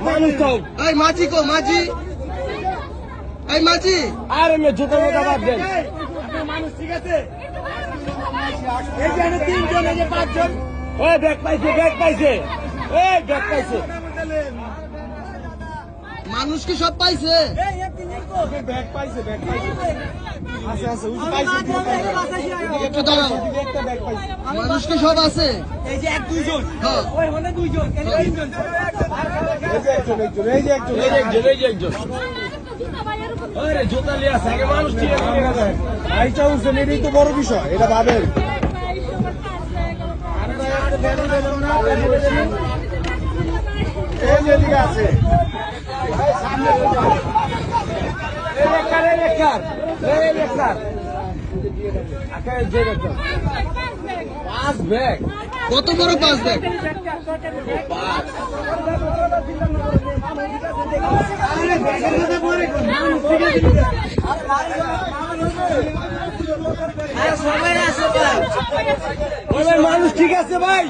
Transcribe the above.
মানুষ তো এই মাঝি কো মাঝি, এই মাঝি আরে মে জুতো মোটা বাদ দেন। মানুষ ঠিক আছে, এখানে 3 জন, এই যে 5 জন। ওই ব্যাগ পাইছে, ব্যাগ পাইছে, এই ব্যাগ পাইছে। মানুষ কি সব পাইছে? ব্যাগ পাইছে, ব্যাগ পাইছে। আছে আছে, উনি পাইছে। একটু দাঁড়াও, একটা ব্যাগ পাইছে। মানুষ কি সব আছে? এই যে 1-2 জন, হ্যাঁ। ওই হলে 2 জন, এই 3 জন। এই যে একজন, একজন, এই যে একজন, এই যে একজন, এই যে একজন। আরে জুতা লিয়ে আছে, আগে মানুষ ঠিক আছে। আইটা উঠছেন, এটাই তো বড় বিষয়, এটা ভাবেন। এই যে এদিকে আছে। এই বেকার, এই বেকার, এই বেকার। আকাশ যে বেকার। 5 ব্যাগ। কত বড় 5 ব্যাগ? সবাই আছে ভাই, মানুষ ঠিক আছে ভাই।